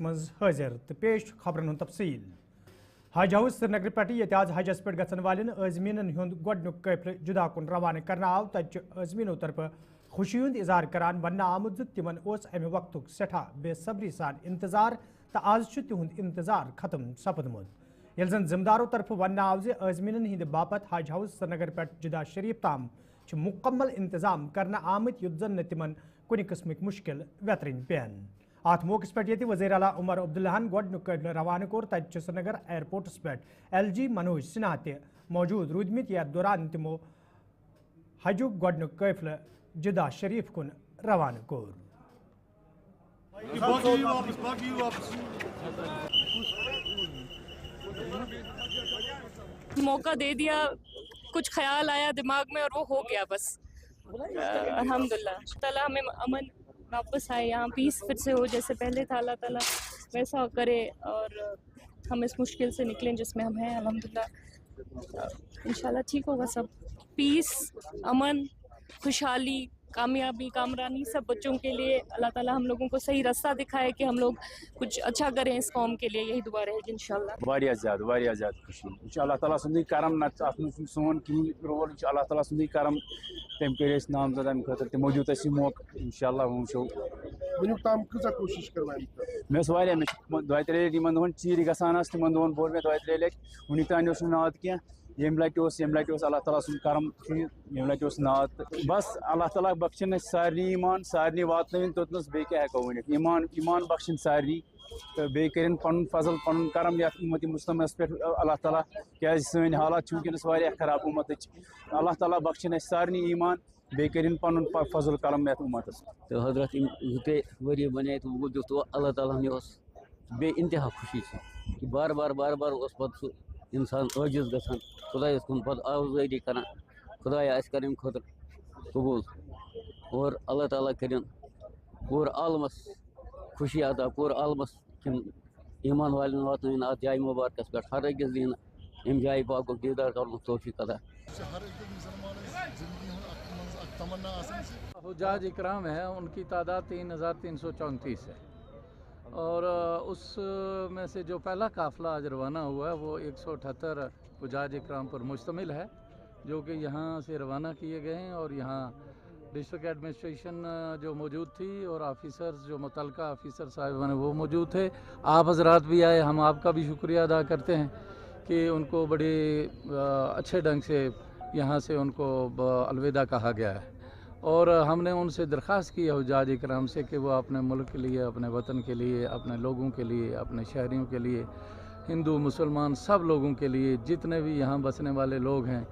मज हाजिर तो पेश खबरन तफसील। हज हाउस श्रीनगर पे आज हजस पे गसन वाले अजमीन हुंद गोडनुक कैफिल जुदा कुन रवाना करना आव तत अजमीनों तरफ खुशी हुंद इजहार करान वन आमुद तिमन अमे वक्तुक सठा बेसब्री सान इंतजार तो आज तिहुंद इंतजार खत्म सपदमुत ये जन जिम्मेदारों तरफ वन आव जे अजमीन हिंद बापत हज हाउस श्रीनगर पे जुदा शरीफ ताम मुकम्मल इंतजाम करना आमत युद्ध जन तिमन कुन किस्मिक मुश्किल वेतरिन पेन। अत मौके पे वज़ीर आला उमर अब्दुल्लाहन गोडनुक कैफिल रवाना कोर तत श्रीनगर एयरपोर्टस पे LG मनोज सिन्हा ते मौजूद रूदमित यात दौरान तिमो हजुक गोडनुक कैफिल जुदा शरीफ कुन रवाना कोर। मौका दे दिया, कुछ ख्याल आया दिमाग में और वो हो गया बस। अल्हम्दुलिल्लाह ताला हमें अमन वापस आए, यहाँ पीस फिर से हो जैसे पहले था, अल्लाह ताला वैसा करे और हम इस मुश्किल से निकलें जिसमें हम हैं। अल्हम्दुलिल्लाह इंशाल्लाह ठीक होगा सब, पीस, अमन, खुशहाली, कामयाबी, कामरानी सब बच्चों के लिए। अल्लाह ताला हम लोगों को सही रास्ता दिखाए कि हम लोग कुछ अच्छा करें इस कौम के लिए, यही दुआ रहेगी इंशाल्लाह। वारिया ज़्यादा खुशी अल्लाह ताला सुंदी करम न सोन कहीं रोल अल्लाह ताला सुंदी करम तम कर नामजद अमे खतर तम मौजूद मौका इंशाल्लाह वो ताम कोशिश करवाई मे दो त्रे दिन चीर गसान तिमन दोन बोल मे दो त्रे लट वुन तान नाद क्या यम लट अल्लाह ताला सुंद करम यम लट नाद बस अल्लाह ताला बख्शन सारे ईमान सारे वातन तोतनस बे क्या हेको वन ईमान बख्शन सारे तो बे कर पन फजल पन करम ये उम्मत मुस्तमस पे अल्लाह ताला क्या सन हालात वनस खराब उम्मत अल्लाह ताला बख्शन सारे ईमान बे कर पन फजल करम ये उम्मत तो हजरत जुते वरी बने तो वो जो तो अल्लाह ताला ने बे इंतहा खुशी कि बार बार उस पद इंसान आजिज गसान खुदायस कुन पद आवाज़ी करान खुदाया अस कर खतर कबूल और अल्लाह ताला कर पूर आलमस खुशी अता पूर आलमस किन ईमान वाले वातन अत जाय मुबारकस पे हर अकिस दिन अम जाय पाक दीदार कर तौफीक अता। हुज्जाज इकराम है, उनकी तादाद 3334 है और उस में से जो पहला काफ़िला आज रवाना हुआ है वो 178 हुज्जाज इकराम पर मुश्तमिल है जो कि यहाँ से रवाना किए गए हैं और यहाँ डिस्ट्रिक्ट एडमिनिस्ट्रेशन जो मौजूद थी और ऑफिसर्स जो मुतलका ऑफिसर साहिबान हैं वो मौजूद थे। आप हजरात भी आए, हम आपका भी शुक्रिया अदा करते हैं कि उनको बड़े अच्छे ढंग से यहाँ से उनको अलविदा कहा गया है और हमने उनसे दरख्वास्त की है हुज्जाज इकराम से कि वो अपने मुल्क के लिए, अपने वतन के लिए, अपने लोगों के लिए, अपने शहरियों के लिए, हिंदू मुसलमान सब लोगों के लिए, जितने भी यहाँ बसने वाले लोग हैं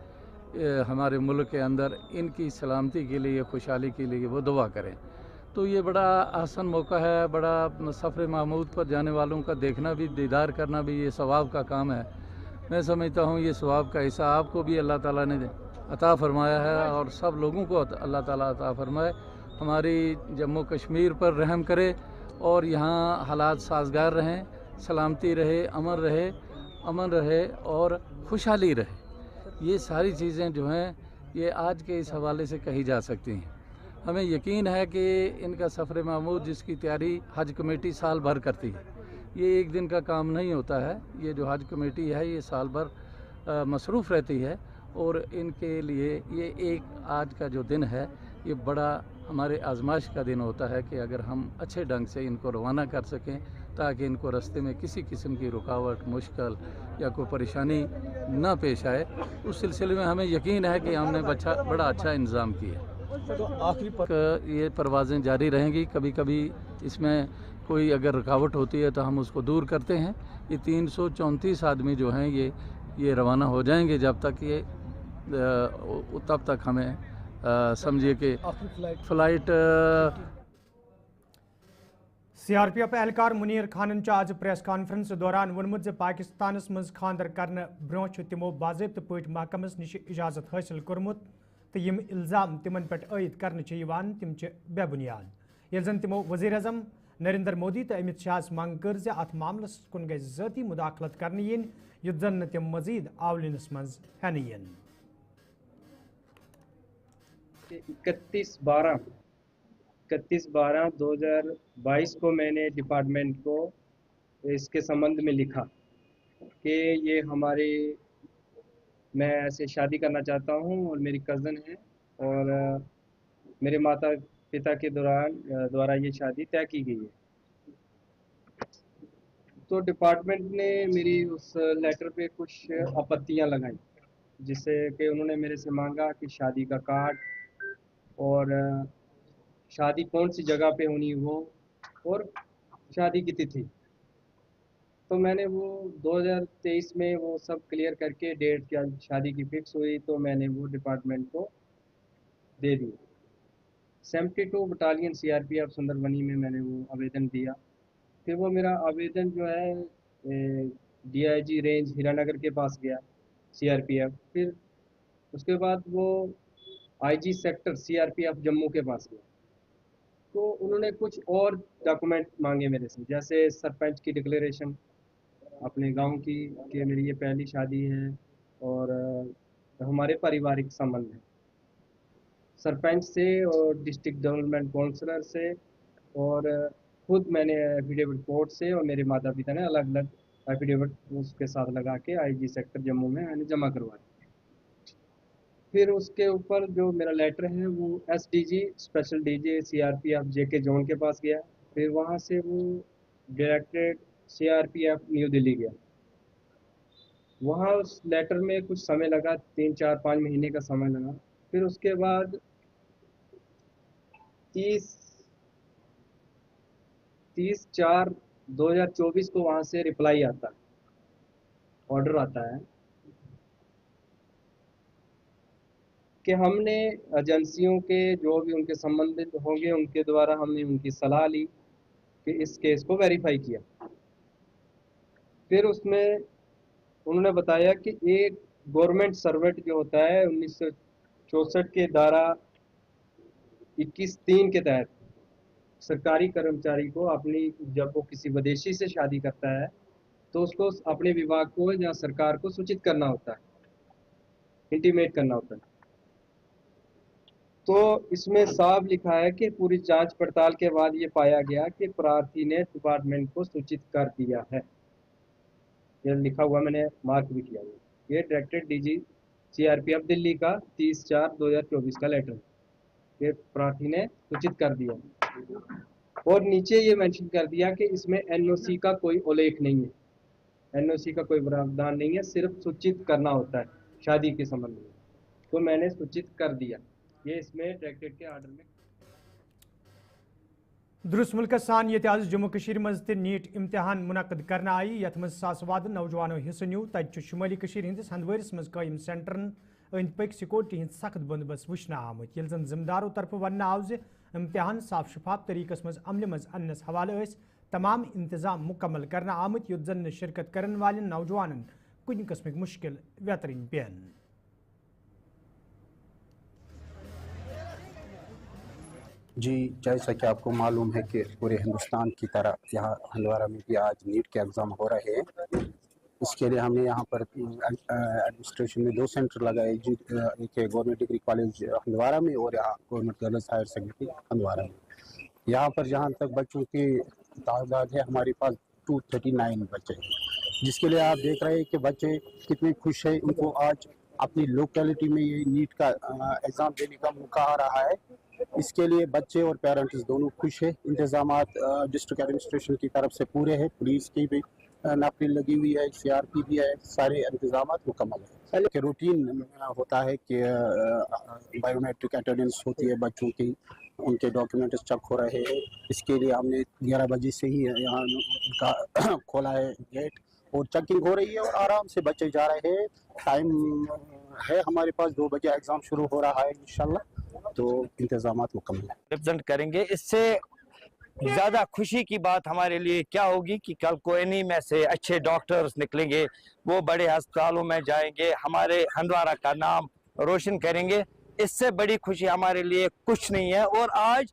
हमारे मुल्क के अंदर, इनकी सलामती के लिए, खुशहाली के लिए वो दुआ करें। तो ये बड़ा आसान मौका है, बड़ा सफ़र महमूद पर जाने वालों का देखना भी, दीदार करना भी ये सवाब का काम है। मैं समझता हूँ ये सवाब का हिस्सा आपको भी अल्लाह ताला ने अता फरमाया है और सब लोगों को अल्लाह ताला अता फरमाए। हमारी जम्मू कश्मीर पर रहम करे और यहाँ हालात साजगार रहें, सलामती रहे, अमन रहे और खुशहाली रहे। ये सारी चीज़ें जो हैं ये आज के इस हवाले से कही जा सकती हैं। हमें यकीन है कि इनका सफ़र महमूद जिसकी तैयारी हज कमेटी साल भर करती है, ये एक दिन का काम नहीं होता है। ये जो हज कमेटी है ये साल भर मसरूफ़ रहती है और इनके लिए ये एक आज का जो दिन है ये बड़ा हमारे आजमाइश का दिन होता है कि अगर हम अच्छे ढंग से इनको रवाना कर सकें ताकि इनको रास्ते में किसी किस्म की रुकावट, मुश्किल या कोई परेशानी ना पेश आए। उस सिलसिले में हमें यकीन है कि हमने बड़ा अच्छा इंतज़ाम किया। तो आखिरी पर ये परवाज़ें जारी रहेंगी, कभी कभी इसमें कोई अगर रुकावट होती है तो हम उसको दूर करते हैं। ये 334 आदमी जो हैं ये रवाना हो जाएंगे जब तक ये तब तक हमें समझिए कि फ्लाइट CRPF एहलकार मुनीर खान आज प्रेस कॉन्फ्रेंस दौरान वोनमुत पाकिस्तान मज खानदर करने ब्रो तिमो बाज़ाब्त पे महकमस निश इजाजत हासिल कर्मुत तो यम इल्ज़ाम तिमन पे आयद कर तिम बेबुनियाद ये जन तिमो वज़ीर आज़म नरेंद्र मोदी तो अमित शाह मंग कर अत मामलस कुन गई ज़ाती मुदाखलत करने yin युद्ध जन तिम मजीद आवलिनस मज हेन yin। 31/12/2022 को मैंने डिपार्टमेंट को इसके संबंध में लिखा कि ये मैं ऐसे शादी करना चाहता हूँ और मेरी कज़न है और मेरे माता पिता के द्वारा ये शादी तय की गई है। तो डिपार्टमेंट ने मेरी उस लेटर पे कुछ आपत्तियां लगाई, जिससे कि उन्होंने मेरे से मांगा कि शादी का कार्ड और शादी कौन सी जगह पे होनी हो और शादी की तिथि। तो मैंने वो 2023 में वो सब क्लियर करके डेट क्या शादी की फिक्स हुई, तो मैंने वो डिपार्टमेंट को दे दी। 72 बटालियन CRPF सुंदरबनी में मैंने वो आवेदन दिया। फिर वो मेरा आवेदन जो है DIG रेंज हीरानगर के पास गया CRPF। फिर उसके बाद वो IG सेक्टर CRPF जम्मू के पास गया। तो उन्होंने कुछ और डॉक्यूमेंट मांगे मेरे से, जैसे सरपंच की डिक्लेरेशन अपने गांव की कि मेरी ये पहली शादी है और हमारे पारिवारिक संबंध है, सरपंच से और डिस्ट्रिक्ट डेवलपमेंट काउंसलर से, और खुद मैंने एफिडेविट कोर्ट से और मेरे माता पिता ने अलग अलग एफिडेविट उसके साथ लगा के IG सेक्टर जम्मू में मैंने जमा करवाया। फिर उसके ऊपर जो मेरा लेटर है वो SDG special DG CRPF JK zone के पास गया। फिर वहाँ से वो डायरेक्टरेट CRPF न्यू दिल्ली गया। वहाँ उस लेटर में कुछ समय लगा, 3-4-5 महीने का समय लगा। फिर उसके बाद 30/4/2024 को वहाँ से रिप्लाई आता है, ऑर्डर आता है कि हमने एजेंसियों के जो भी उनके संबंधित होंगे उनके द्वारा हमने उनकी सलाह ली कि इस केस को वेरीफाई किया। फिर उसमें उन्होंने बताया कि एक गवर्नमेंट सर्वेंट जो होता है 1964 के धारा 21(3) के तहत सरकारी कर्मचारी को अपनी जब वो किसी विदेशी से शादी करता है तो उसको अपने विभाग को या सरकार को सूचित करना होता है, इंटीमेट करना होता है। तो इसमें साफ लिखा है कि पूरी जांच पड़ताल के बाद ये पाया गया कि प्रार्थी ने डिपार्टमेंट को सूचित कर दिया है। ये लिखा हुआ मैंने मार्क भी किया हुआ। ये डायरेक्टर DG CRPF दिल्ली का 30/4/2024 का लेटर है, ये प्रार्थी ने सूचित कर दिया। और नीचे ये मेंशन कर दिया कि इसमें NOC का कोई उल्लेख नहीं है, NOC का कोई प्रावधान नहीं है, सिर्फ सूचित करना होता है शादी के संबंध में। तो मैंने सूचित कर दिया, ये इसमें डायरेक्टरेट के आर्डर में। दुरुस्त मुल्क सान ये आज जम्मू कशीर मज नीट इम्तिहान मुनक़द करना आई, यथ मज सासवाद नौजवानों हिस्सों न्यू। तत शुमाली कशीर हंदिस हंदवारिस मज कायम सेंटरन अंद पक सिक्योरिटी हंद सख्त बंदोबस्त वुचन आमुत, येल जन जिम्मेदारों तरफ वन आव ज इम्तिहान साफ शफाफ तरीकस मज अमल मज अन्नस हवाले तमाम इंतजाम मुकम्मल करना आमुत, युत जन शिरकत करन वाले नौजवानन कुछ किस्म मुश्किल बेहतरीन पेन। जी, जैसा कि आपको मालूम है कि पूरे हिंदुस्तान की तरह यहाँ हंदवारा में भी आज नीट के एग्ज़ाम हो रहे हैं। इसके लिए हमने यहाँ पर एडमिनिस्ट्रेशन में 2 सेंटर लगाए, एक गवर्नमेंट डिग्री कॉलेज हंदवारा में और यहाँ government girls higher secondary Handwara में। यहाँ पर जहाँ तक बच्चों की तादाद है हमारे पास 239 बच्चे हैं, जिसके लिए आप देख रहे हैं कि बच्चे कितने खुश हैं। उनको आज अपनी लोकेलिटी में ये नीट का एग्ज़ाम देने का मौका आ रहा है। इसके लिए बच्चे और पेरेंट्स दोनों खुश है। इंतजामात डिस्ट्रिक्ट एडमिनिस्ट्रेशन की तरफ से पूरे हैं, पुलिस की भी नापी लगी हुई है, CRP भी है, सारे इंतजामात मुकम्मल है। कि रूटीन होता है कि बायोमेट्रिक अटेंडेंस होती है बच्चों की, उनके डॉक्यूमेंट्स चेक हो रहे हैं। इसके लिए हमने 11 बजे से ही यहाँ उनका खोला है गेट और चेकिंग हो रही है और आराम से बच्चे जा रहे हैं। टाइम है हमारे पास, 2 बजे एग्ज़ाम शुरू हो रहा है इंशाल्लाह, तो इंतजामात मुकम्मल है। रिप्रेजेंट करेंगे। इससे ज़्यादा खुशी की बात हमारे लिए क्या होगी कि कल कोयनी में से अच्छे डॉक्टर्स निकलेंगे, वो बड़े अस्पतालों में जाएंगे, हमारे हंदवारा का नाम रोशन करेंगे। इससे बड़ी खुशी हमारे लिए कुछ नहीं है। और आज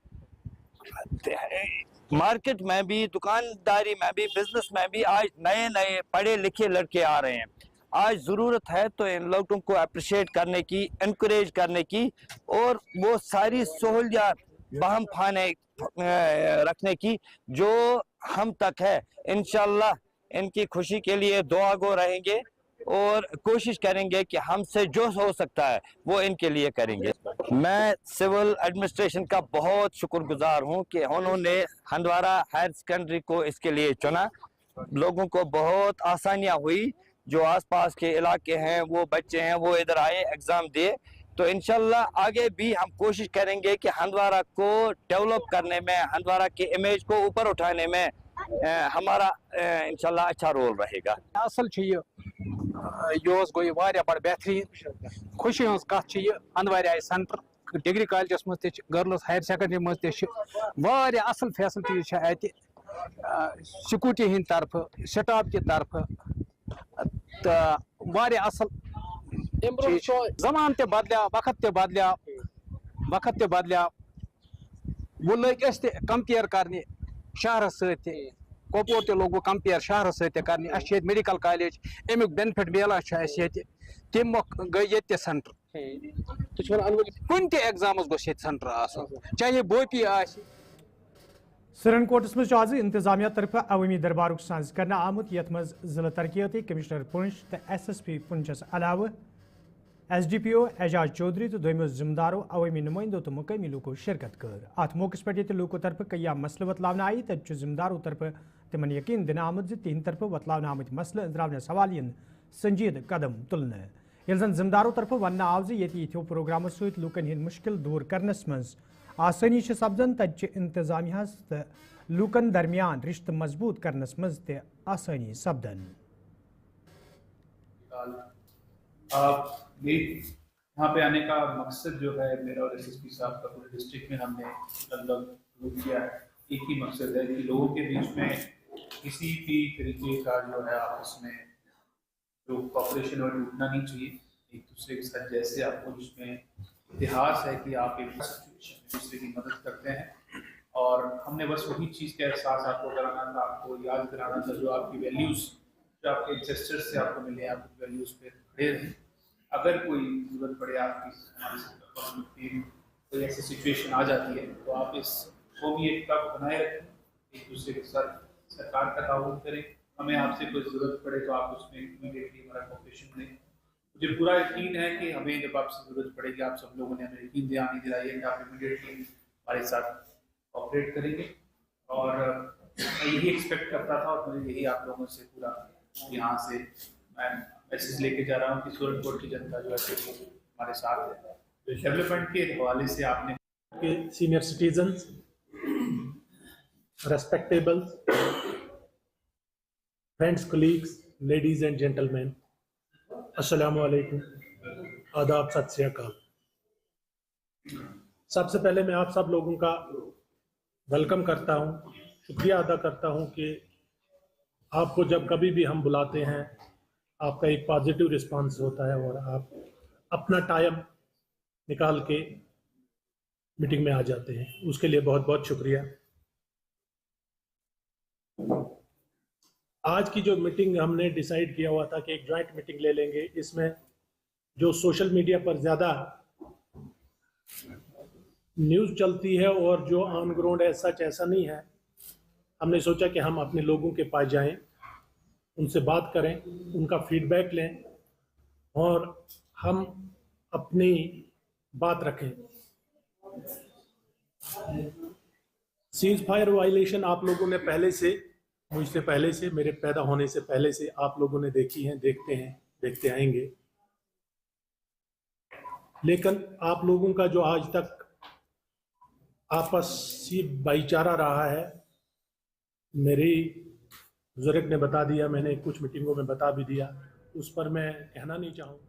मार्केट में भी, दुकानदारी में भी, बिजनेस में भी आज नए नए पढ़े लिखे लड़के आ रहे हैं। आज ज़रूरत है तो इन लोगों को अप्रिशिएट करने की, इनकरेज करने की, और वो सारी सहूलियात बहम फाने रखने की जो हम तक है। इंशाल्लाह इनकी खुशी के लिए दुआ गो रहेंगे और कोशिश करेंगे कि हमसे जो हो सकता है वो इनके लिए करेंगे। मैं सिविल एडमिनिस्ट्रेशन का बहुत शुक्रगुजार हूं कि उन्होंने हंदवारा हायर सेकेंडरी को इसके लिए चुना। लोगों को बहुत आसानियां हुई, जो आसपास के इलाके हैं वो बच्चे हैं वो इधर आए एग्ज़ाम दिए। तो इंशाल्लाह आगे भी हम कोशिश करेंगे कि हंदवारा को डेवलप करने में, हंदवारा की इमेज को ऊपर उठाने में हमारा इंशाल्लाह अच्छा रोल रहेगा। असल गई बड़ बेहतरीन खुशी हज कत हंदवारा सेंटर डिग्री कॉलेजस मज गर्ल्स हायर सेकेंडरी मज असल फैसिलिटीज सिक्योरिटी हंद तरफ स्टाफ की तरफ तो असल जमान ते बदलिया वक्त ते बदलिया वो लग कंपेयर करने शहर सपोर ते लोग कंपेयर शहर सर मेडिकल कॉलेज अमुक बेनिफिट मिलान तम गई ये सेंटर कुन ते एग्जामस गोस सेंटर चाहे बोपी सरनकोटस मज आज इंतजामिया तरफ अवामी दरबारुक साज कर आमुत यथ मज जिला तरक्याती कमिश्नर पुंछ तो SSP पुंछस अलावा SDPO एजाज चौधरी तो दोमो जिम्मेदारों अवामी नुमाइंदों तो मुकामी लोगों शिरकत कर। अत मौके पे लोगों तरफ कई मसले वतलावन आई तब जिम्मेदारों तरफ तिमन यकीन दिन आमद तिहद तरफ वतलावन आमत मसले अंद्रावन सवालियन संजीद कदम तुलने ये जन जिम्मेदारों तरफ वन आव यो प्रोग्रामों सत लूकन हंद मुश्किल दूर करनस मज आसानी सपदन तब इंतजामिया तो लूकन दरमियान रिश्त मजबूत करनस मज ते आसानी सपदन। यहाँ पे आने का मकसद जो है मेरा और SSP साहब का पूरे डिस्ट्रिक्ट में हमने लगभग किया है, एक ही मकसद है कि लोगों के बीच में किसी भी तरीके का जो है आपस में जो कॉपरेशन और टूटना नहीं चाहिए एक दूसरे के साथ। जैसे आपको जिसमें इतिहास है कि आप एक दूसरे की मदद करते हैं और हमने बस वही चीज़ का एहसास आपको कराना था, आपको याद कराना था जो आपकी वैल्यूज़ जो आपके एंसेस्टर्स से आपको मिले, आप वैल्यूज़ पे खड़े रहें। अगर कोई ज़रूरत पड़े आपकी कोई ऐसी सिचुएशन आ जाती है तो आप इस कौमी एकता को बनाए रखें, एक दूसरे के साथ सरकार का ताउन करें। हमें आपसे कोई ज़रूरत पड़े तो आप उसमें इमीडिएटली हमारा कोऑपरेशन दें। मुझे पूरा यकीन है कि हमें जब आपसे ज़रूरत पड़ेगी आप सब लोगों ने हमें यकीन दिलाई है कि आप इमीडिएटली हमारे साथ कोऑपरेट करेंगे और मैं यही एक्सपेक्ट करता था और मुझे यही आप लोगों से पूरा यहाँ से मैं मैसेज लेके जा रहा हूँ कि सूरजकोट की जनता जो है हमारे साथ है। डेवलपमेंट के हवाले से आपने senior citizens, respectable friends, colleagues, ladies and gentleman, अस्सलामु अलैकुम, आदाब, सत श्री अकाल। सबसे पहले मैं आप सब लोगों का वेलकम करता हूँ, शुक्रिया अदा करता हूँ कि आपको जब कभी भी हम बुलाते हैं आपका एक पॉजिटिव रिस्पांस होता है और आप अपना टाइम निकाल के मीटिंग में आ जाते हैं, उसके लिए बहुत बहुत शुक्रिया। आज की जो मीटिंग हमने डिसाइड किया हुआ था कि एक जॉइंट मीटिंग ले लेंगे, इसमें जो सोशल मीडिया पर ज़्यादा न्यूज़ चलती है और जो ऑन ग्राउंड है सच ऐसा नहीं है, हमने सोचा कि हम अपने लोगों के पास जाएं, उनसे बात करें, उनका फीडबैक लें और हम अपनी बात रखें। सीज फायर वायलेशन आप लोगों ने पहले से, मुझसे पहले से, मेरे पैदा होने से पहले से आप लोगों ने देखी हैं, देखते हैं, देखते आएंगे। लेकिन आप लोगों का जो आज तक आपसी भाईचारा रहा है, मेरी बुजुर्ग ने बता दिया, मैंने कुछ मीटिंगों में बता भी दिया, उस पर मैं कहना नहीं चाहूँ।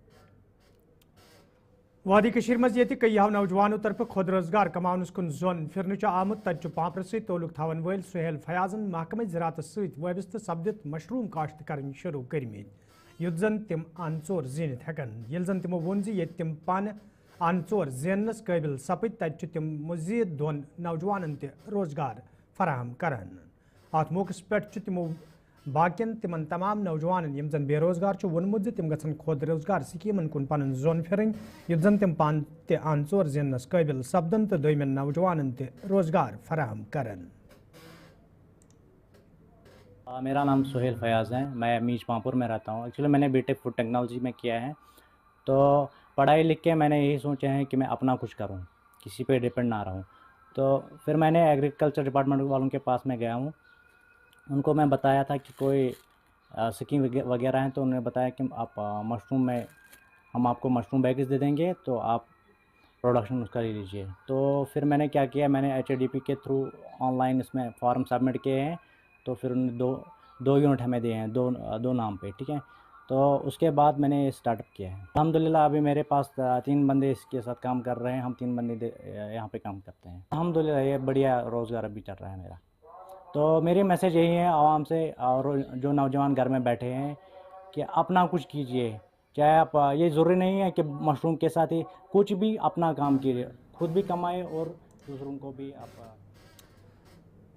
वादी कशीर मज ये कई नौजवानों तरफ खुद रोजगार कमानस कुन जोन फिरन आमुत तब पापड़ से तोलुक थावन वल सुहेल फयाजन महकमे ज़रात सत वाबस्त सपदित मशरूम काश्त कर शुरू कर्मित युत जन तिम अनचोर जीनित हेकन। ये जन तिमो वोन ये तिम पान अनचोर जेनस काबिल सपद तब तिम मजीद दोन नौजवान रोजगार फराहम करान। अत मौके पे तिमो बाकियन तिमन तमाम नौजवान यम जन बेरोजगार वोनमुत तिम गसन खुद रोजगार स्कीमन कुन पन जोन फिरन युत जन तिम पान ते आंचोर जिनस काबिल सपदन तो दोयमन नौजवान ते रोजगार फराहम करन। मेरा नाम सुहेल फयाज़ है, मैं मीच पामपुर में रहता हूँ। एक्चुअली मैंने बीटेक फूड टेक्नोलॉजी में किया है, तो पढ़ाई लिख के मैंने यही सोचा है कि मैं अपना कुछ करूँ, किसी पे डिपेंड ना रहूँ। तो फिर मैंने एग्रीकल्चर डिपार्टमेंट वालों के पास में गया हूँ, उनको मैं बताया था कि कोई स्कीम वगैरह हैं, तो उन्होंने बताया कि आप मशरूम में हम आपको मशरूम बैग्स दे देंगे, तो आप प्रोडक्शन उसका ले लीजिए। तो फिर मैंने क्या किया, मैंने HADP के थ्रू ऑनलाइन इसमें फॉर्म सबमिट किए हैं, तो फिर उन्होंने दो यूनिट हमें दिए हैं, दो नाम पे, ठीक है। तो उसके बाद मैंने स्टार्टअप किया है। अल्हम्दुलिल्लाह अभी मेरे पास 3 बंदे इसके साथ काम कर रहे हैं, हम 3 बंदे यहाँ पे काम करते हैं। अल्हम्दुलिल्लाह ये बढ़िया रोज़गार अभी चल रहा है मेरा। तो मेरी मैसेज यही है आवाम से और जो नौजवान घर में बैठे हैं कि अपना कुछ कीजिए, चाहे आप ये ज़रूरी नहीं है कि मशरूम के साथ ही कुछ भी अपना काम कीजिए, खुद भी कमाए और दूसरों को भी आप।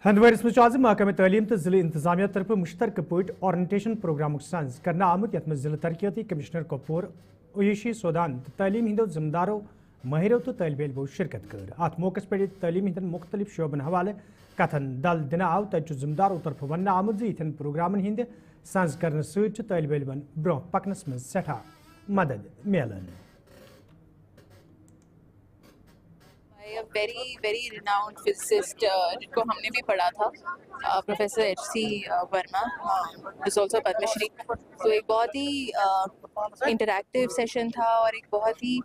हंदवारिस में आज महकमे तालीम तो जिले इंतजामिया तरफ मुश्तरक पट ऑरिएंटेशन प्रोग्राम साज करना आमुत यथ जिले तरक्याती कमिश्नर कपूर उयशी सोदान तो तालीम हिंदो जिम्मेदारों माहिरों तो तलब इलमो शिरकत कर। अत मौके पे तालीम हिंदन मुख्तलिफ शोबन हवाले कथन दल दिन आव तथ जिम्मेदारों तरफ वन आमुत इथन प्रोग्रामन हिंद साज कर तलब इलमन ब्रो पकनस में सठा मदद मिलन। A very renowned physicist जिनको हमने भी पढ़ा था, professor HC Verma, is also Padmashri. तो एक बहुत ही इंटरैक्टिव सेशन था और एक बहुत ही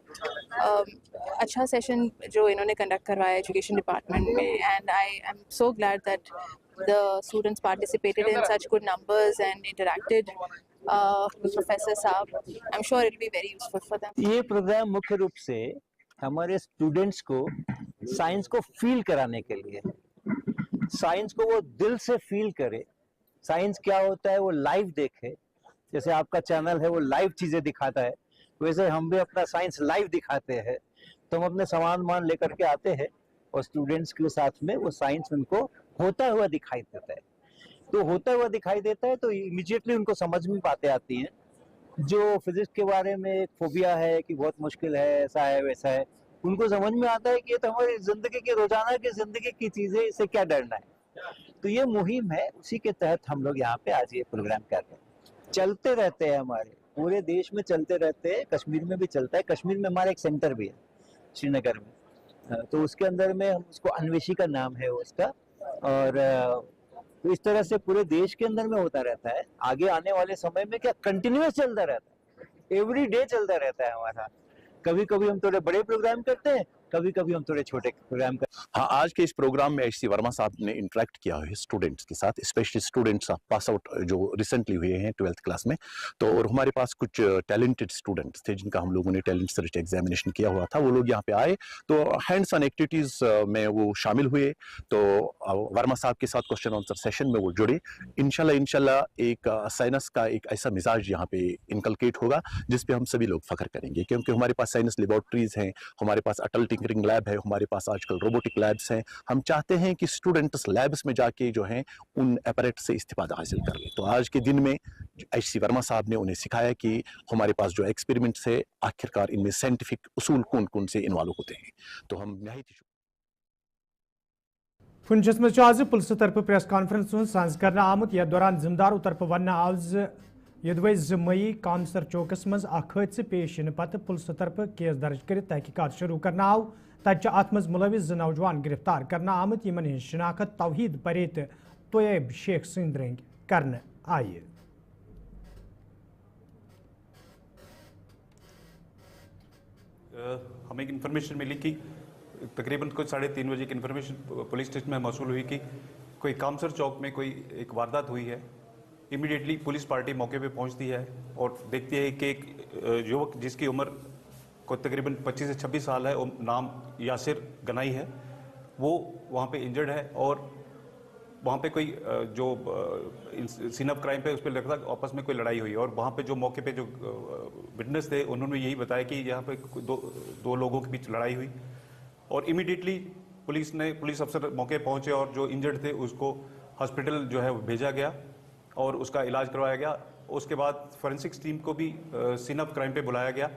अच्छा सेशन जो इन्होंने कंडक्ट करवाया एजुकेशन डिपार्टमेंट में, and I am so glad that the students participated in such good numbers and interacted with Professor Saab. I'm sure it will be very useful for them. ये programme मुख्य रूप से हमारे students को science को feel कराने के लिए, साइंस को वो दिल से फील करे, साइंस क्या होता है वो लाइव देखे। जैसे आपका चैनल है वो लाइव चीजें दिखाता है, वैसे हम भी अपना साइंस लाइव दिखाते हैं। तो हम अपने सामान मान लेकर के आते हैं और स्टूडेंट्स के साथ में वो साइंस उनको होता हुआ दिखाई देता है। तो होता हुआ दिखाई देता है तो इमीडिएटली उनको समझ में बातें आती हैं। जो फिजिक्स के बारे में एक फोबिया है कि बहुत मुश्किल है, ऐसा है वैसा है, उनको समझ में आता है कि ये तो हमारी जिंदगी की रोजाना की जिंदगी की चीजें, इससे क्या डरना है। तो ये मुहिम है, उसी के तहत हम लोग यहाँ पे आज ये प्रोग्राम कर रहे हैं। चलते रहते हैं, हमारे पूरे देश में चलते रहते हैं, कश्मीर में भी चलता है। कश्मीर में हमारा एक सेंटर भी है श्रीनगर में, तो उसके अंदर में हम उसको अन्वेषी का नाम है उसका, और तो इस तरह से पूरे देश के अंदर में होता रहता है। आगे आने वाले समय में क्या कंटिन्यूअस चलता रहता है, एवरी डे चलता रहता है हमारा। कभी कभी हम थोड़े बड़े प्रोग्राम करते हैं, कभी कभी हम थोड़े छोटे प्रोग्राम करते हैं। हाँ, आज के इस प्रोग्राम में HC वर्मा साहब ने इंटरेक्ट किया है स्टूडेंट्स के साथ, स्पेशली स्टूडेंट्स पास आउट जो रिसेंटली हुए हैं 12th क्लास में। तो और हमारे पास कुछ टैलेंटेड स्टूडेंट्स थे जिनका हम लोगों ने टैलेंट सर्च एग्जामिनेशन किया हुआ था। वो लोग यहाँ पे आए तो हैंड्स ऑन एक्टिविटीज में वो शामिल हुए। तो वर्मा साहब के साथ क्वेश्चन आंसर सेशन में वो जुड़े। इंशाल्लाह एक साइंस का एक ऐसा मिजाज यहाँ पे इनकलकेट होगा जिसपे हम सभी लोग फख्र करेंगे, क्योंकि हमारे पास साइंस लेबोरेटरीज हैं, हमारे पास अटल टिंकरिंग लैब है, हमारे पास आजकल रोबोटिक लैब्स हैं। हम चाहते हैं कि स्टूडेंट्स लैब्स में जाके जो हैं उन एपरेट से इस्तिफादा हासिल कर लें। तो आज के दिन में HC वर्मा साहब ने उन्हें सिखाया कि हमारे पास जो एक्सपेरिमेंट्स है आखिरकार इनमें साइंटिफिक उसूल कौन कौन से इन्वॉल्व होते हैं। तो हम पुंछस में आज पुलिस तरफ प्रेस कॉन्फ्रेंस साज करना आमुत यथ दौरान जिम्मेदारों तरफ वन आव यदवे 2 मई कामसर चौकस मज हादसे पेश इन पत पुलिस तरफ केस दर्ज कर तहकीकात शुरू करना आव। तत अत मज मुलविस 2 नौजवान गिरफ्तार करना आमुत यमन हिंद शनाख्त तौहीद परेत तोयब शेख सिंध रंग करने आई। हमें एक इन्फॉर्मेशन मिली कि तकरीबन कुछ 3:30 बजे की इन्फॉर्मेशन पुलिस स्टेशन में मौसूल हुई कि कोई कामसर चौक में कोई एक वारदात हुई है। इमीडिएटली पुलिस पार्टी मौके पे पहुंचती है और देखती है कि एक युवक जिसकी उम्र को तकरीबन 25 से 26 साल है, नाम यासिर गनाई है, वो वहाँ पे इंजर्ड है। और वहाँ पे कोई जो सीन ऑफ क्राइम पे उस पर लगता है आपस में कोई लड़ाई हुई। और वहाँ पे जो मौके पे जो विटनेस थे उन्होंने यही बताया कि यहाँ पे दो लोगों के बीच लड़ाई हुई। और इमीडिएटली पुलिस अफसर मौके पहुँचे और जो इंजर्ड थे उसको हॉस्पिटल जो है भेजा गया। और उसका इलाज करवाया गया। उसके बाद फोरेंसिक्स टीम को भी सीन ऑफ क्राइम पे बुलाया गया।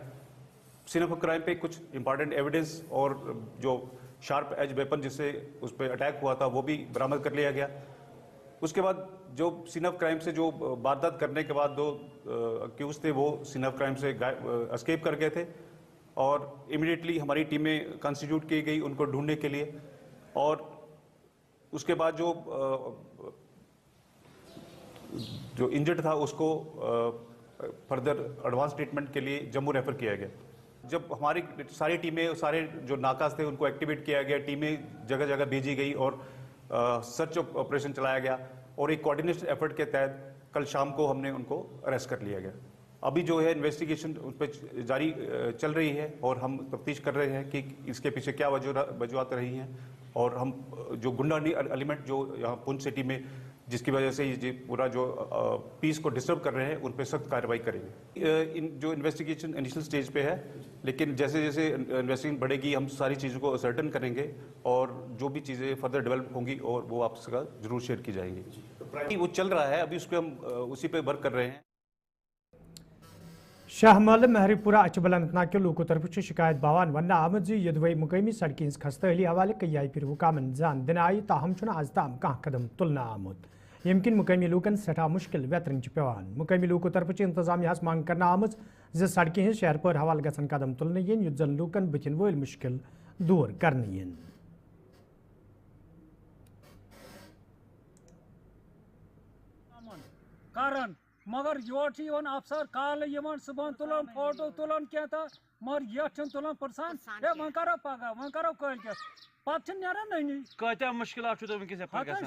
सीन ऑफ क्राइम पे कुछ इंपॉर्टेंट एविडेंस और जो शार्प एज वेपन जिससे उस पर अटैक हुआ था वो भी बरामद कर लिया गया। उसके बाद जो सीन ऑफ क्राइम से जो वारदात करने के बाद 2 अक्यूज थे वो सीन ऑफ क्राइम से एस्केप कर गए थे और इमीडिएटली हमारी टीमें कंस्टिट्यूट की गई उनको ढूंढने के लिए। और उसके बाद जो इंजर्ड था उसको फर्दर एडवांस ट्रीटमेंट के लिए जम्मू रेफर किया गया। जब हमारी सारी टीमें, सारे जो नाकाज थे उनको एक्टिवेट किया गया, टीमें जगह जगह भेजी गई और सर्च ऑपरेशन चलाया गया और एक कोऑर्डिनेशन एफर्ट के तहत कल शाम को हमने उनको अरेस्ट कर लिया गया। अभी जो है इन्वेस्टिगेशन उस पर जारी चल रही है और हम तफ्तीश कर रहे हैं कि इसके पीछे क्या वजूहत रही हैं और हम जो गुंडा एलिमेंट जो यहाँ पुंछ सिटी में जिसकी वजह से ये पूरा जो पीस को डिस्टर्ब कर रहे हैं उन पर सख्त कार्रवाई करेंगे। जो इन्वेस्टिगेशन इनिशियल स्टेज पे है, लेकिन जैसे जैसे इन्वेस्टिगेशन बढ़ेगी हम सारी चीज़ों को असर्टन करेंगे और जो भी चीज़ें फर्दर डेवलप होंगी और वो आपके साथ जरूर शेयर की जाएंगी। वो चल रहा है, अभी उसको हम उसी पे वर्क कर रहे हैं। शाहमल महरीपुरा अचबल अनंतनाग के लोगों तरफ शिकायत बावान वन आमद यदवई मुकामी सड़कें खस्तहली हवाले कई फिर हुकामन जान दिन आई ताहम आज ताम कह कदम तुलना आमुद यमकिन मुकामी लूकन सठा मुश्किल वेतरन पेवान। मुकामी लूकों तरफ इंतजामिया मांग कर आमज सड़कें शहर पर हवाल गसन कदम तुलने इन युत जन लूकन बथिन वल मुश्किल दूर करने इन। मगर योर अफसर काल सुबह तुलान फोटो तुलान क्या मगर ये तुलान परसान वह करो पगह वह करो कल पे नानी कत्या मुश्किल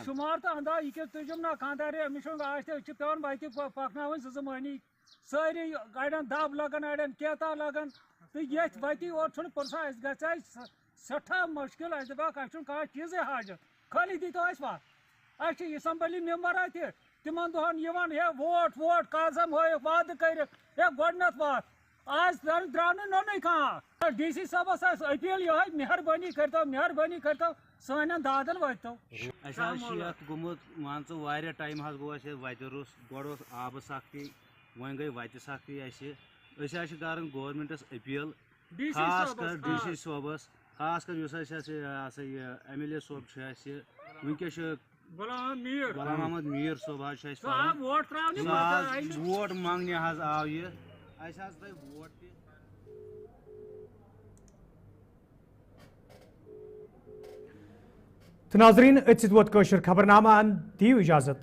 शुमार तो अंदा यह तुम ना खानदार अमिस पे वत पकन जमानी सारी अड़न दब लगन अड़न केता लगन तो ये वत और परसान ग सठा मुश्किल दपा कह चीज़ हाजत खाली दी तो बात असम्बली मेम्बर तिमन दोहन हे वोट वोट काजम हो वाद कर गोडनथ बात आज द्राव नोन कह DC साहबस अपील ये मेहरबानी करतो सान दादन वातो गुमुत मान च टाइम गो वत रुस गो आब सख्ती वन गई वत सख्ती कर गवर्नमेंटस अपील खास कर DC साहबस खास कर MLA साहब वनकस गुलाम अहमद मीर साहब वोट मांगने आव यह वोट तो नाजरीन अत वोत खबरनामा दियो इजाजत।